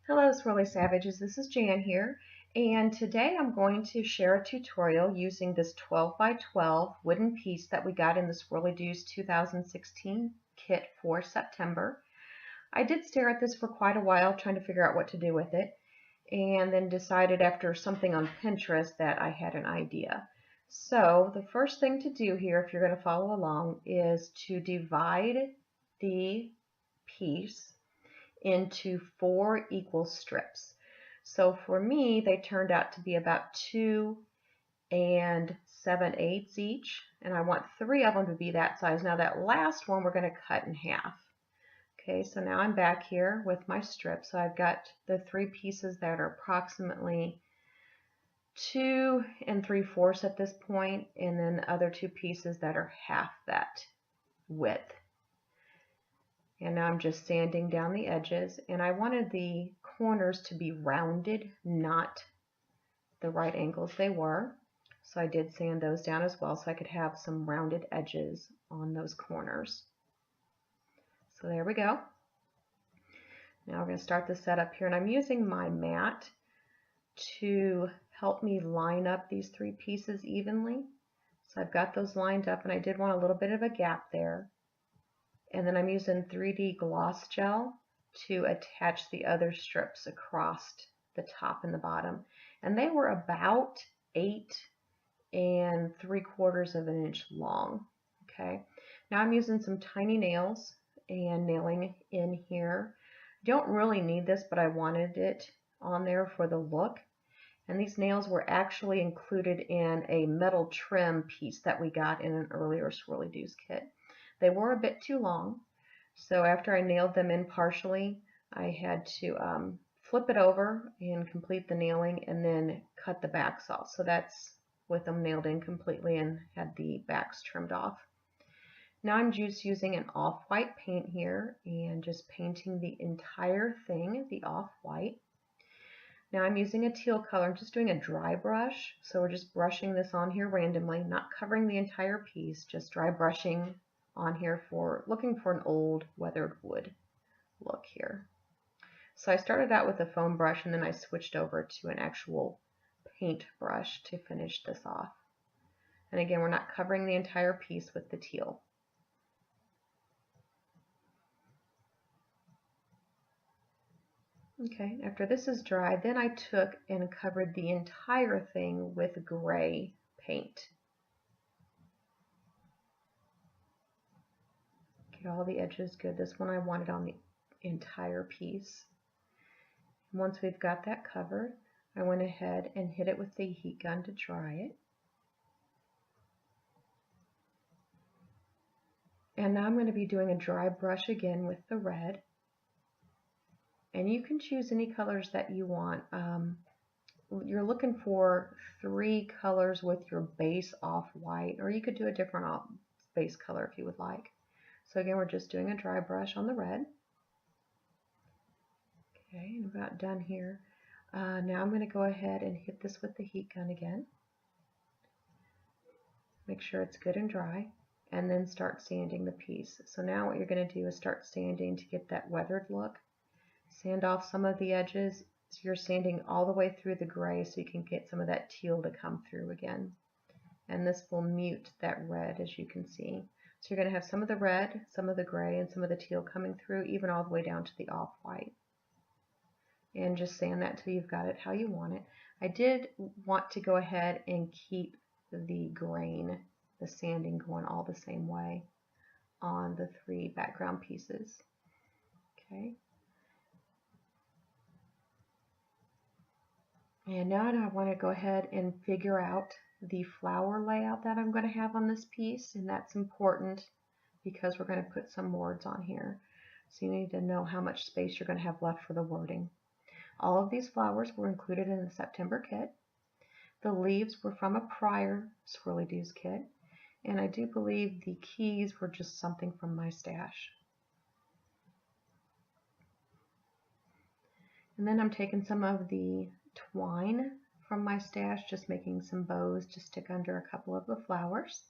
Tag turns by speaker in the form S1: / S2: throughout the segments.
S1: Hello Swirly Savages, this is Jan here, and today I'm going to share a tutorial using this 12 by 12 wooden piece that we got in the Swirly Doos 2016 kit for September. I did stare at this for quite a while trying to figure out what to do with it, and then decided after something on Pinterest that I had an idea. So the first thing to do here, if you're going to follow along, is to divide the piece into 4 equal strips. So for me, they turned out to be about 2 and 7/8 each, and I want 3 of them to be that size. Now that last one we're going to cut in half. Okay, so now I'm back here with my strip. So I've got the 3 pieces that are approximately 2 3/4 at this point, and then the other 2 pieces that are half that width. And now I'm just sanding down the edges, and I wanted the corners to be rounded, not the right angles they were. So I did sand those down as well so I could have some rounded edges on those corners. So there we go. Now we're going to start the setup here, and I'm using my mat to help me line up these 3 pieces evenly. So I've got those lined up, and I did want a little bit of a gap there. And then I'm using 3D gloss gel to attach the other strips across the top and the bottom. And they were about 8 3/4 of an inch long. Okay, now I'm using some tiny nails and nailing in here. Don't really need this, but I wanted it on there for the look. And these nails were actually included in a metal trim piece that we got in an earlier Swirly Doos kit. They were a bit too long, so after I nailed them in partially, I had to flip it over and complete the nailing and then cut the backs off. So that's with them nailed in completely and had the backs trimmed off. Now I'm just using an off-white paint here and just painting the entire thing, the off-white. Now I'm using a teal color. I'm just doing a dry brush, so we're just brushing this on here randomly, not covering the entire piece, just dry brushing on here for looking for an old weathered wood look here. So I started out with a foam brush and then I switched over to an actual paint brush to finish this off. And again, we're not covering the entire piece with the teal. Okay, after this is dry, then I took and covered the entire thing with gray paint. Get all the edges good. This one I wanted on the entire piece. Once we've got that covered, I went ahead and hit it with the heat gun to dry it. And now I'm going to be doing a dry brush again with the red. And you can choose any colors that you want. You're looking for 3 colors with your base off-white, or you could do a different base color if you would like. So again, we're just doing a dry brush on the red. Okay, and about done here. Now I'm going to go ahead and hit this with the heat gun again. Make sure it's good and dry, and then start sanding the piece. So now what you're going to do is start sanding to get that weathered look. Sand off some of the edges. So you're sanding all the way through the gray so you can get some of that teal to come through again. And this will mute that red, as you can see. So you're going to have some of the red, some of the gray, and some of the teal coming through, even all the way down to the off-white. And just sand that till you've got it how you want it. I did want to go ahead and keep the grain, the sanding going all the same way on the 3 background pieces. Okay. And now I want to go ahead and figure out the flower layout that I'm going to have on this piece, and that's important because we're going to put some words on here. So you need to know how much space you're going to have left for the wording. All of these flowers were included in the September kit. The leaves were from a prior Swirly Doos kit, and I do believe the keys were just something from my stash. And then I'm taking some of the twine from my stash, just making some bows to stick under a couple of the flowers.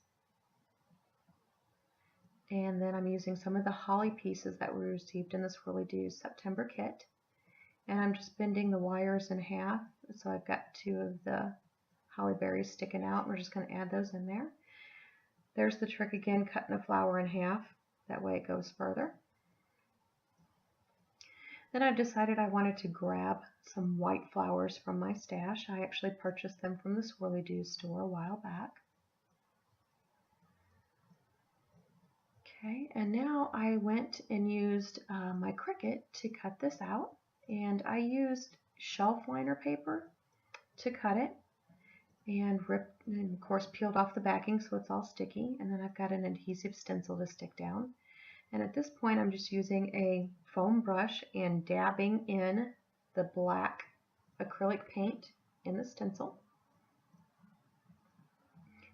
S1: And then I'm using some of the holly pieces that we received in the Swirly Doos September kit. And I'm just bending the wires in half. So I've got 2 of the holly berries sticking out. We're just going to add those in there. There's the trick again, cutting a flower in half. That way it goes further. Then I decided I wanted to grab some white flowers from my stash. I actually purchased them from the Swirly Doos store a while back. Okay, and now I went and used my Cricut to cut this out, and I used shelf liner paper to cut it and ripped and of course peeled off the backing so it's all sticky, and then I've got an adhesive stencil to stick down. And at this point I'm just using a foam brush and dabbing in the black acrylic paint in the stencil.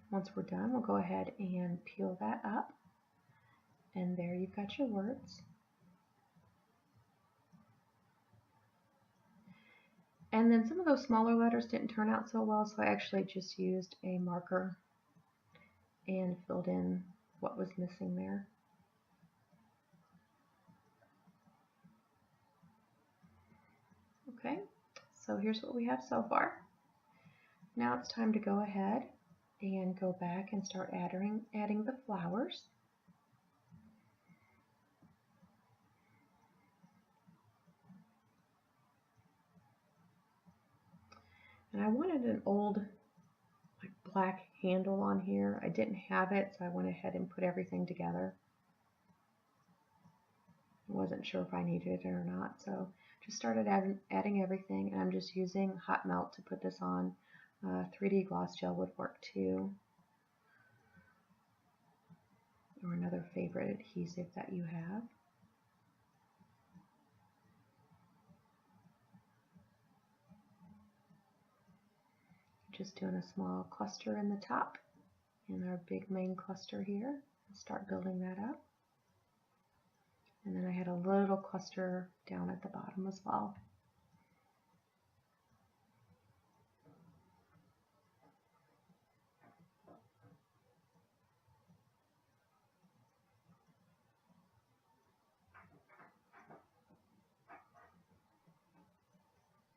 S1: Once we're done, we'll go ahead and peel that up. And there you've got your words. And then some of those smaller letters didn't turn out so well, so I actually just used a marker and filled in what was missing there. Okay, so here's what we have so far. Now it's time to go ahead and go back and start adding the flowers. And I wanted an old like black handle on here. I didn't have it, so I went ahead and put everything together. I wasn't sure if I needed it or not, so just started adding everything, and I'm just using hot melt to put this on. 3D gloss gel would work too, or another favorite adhesive that you have. Just doing a small cluster in the top and our big main cluster here. Start building that up. And then I had a little cluster down at the bottom as well.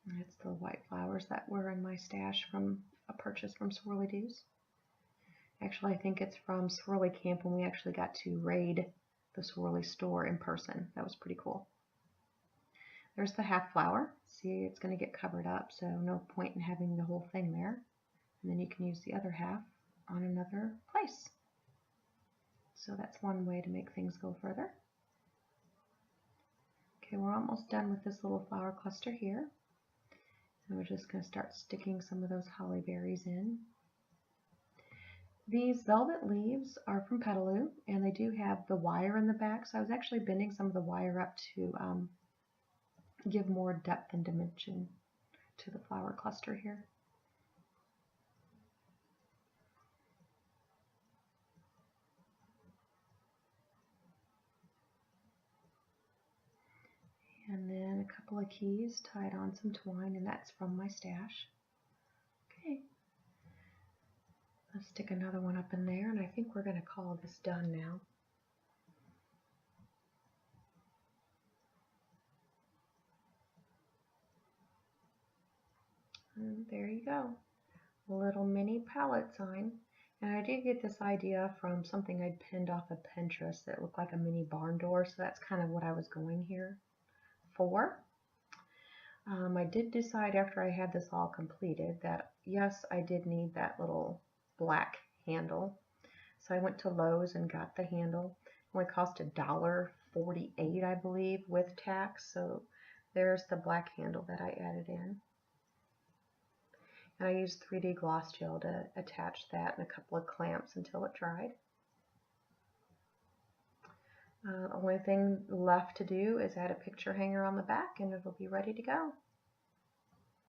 S1: And it's the white flowers that were in my stash from a purchase from Swirly Doos. Actually, I think it's from Swirly Camp when we actually got to raid the Swirly store in person. That was pretty cool. There's the half flower. See, it's going to get covered up, so no point in having the whole thing there. And then you can use the other half on another place. So that's one way to make things go further. Okay, we're almost done with this little flower cluster here. And we're just going to start sticking some of those holly berries in. These velvet leaves are from Petaloo, and they do have the wire in the back, so I was actually bending some of the wire up to give more depth and dimension to the flower cluster here. And then a couple of keys tied on some twine, and that's from my stash. Okay. Let's stick another one up in there, and I think we're going to call this done now. And there you go. A little mini palette sign. And I did get this idea from something I'd pinned off of Pinterest that looked like a mini barn door, so that's kind of what I was going here for. I did decide after I had this all completed that yes, I did need that little black handle. So I went to Lowe's and got the handle. It only cost $1.48, I believe, with tax. So there's the black handle that I added in. And I used 3D gloss gel to attach that and a couple of clamps until it dried. Only thing left to do is add a picture hanger on the back and it'll be ready to go.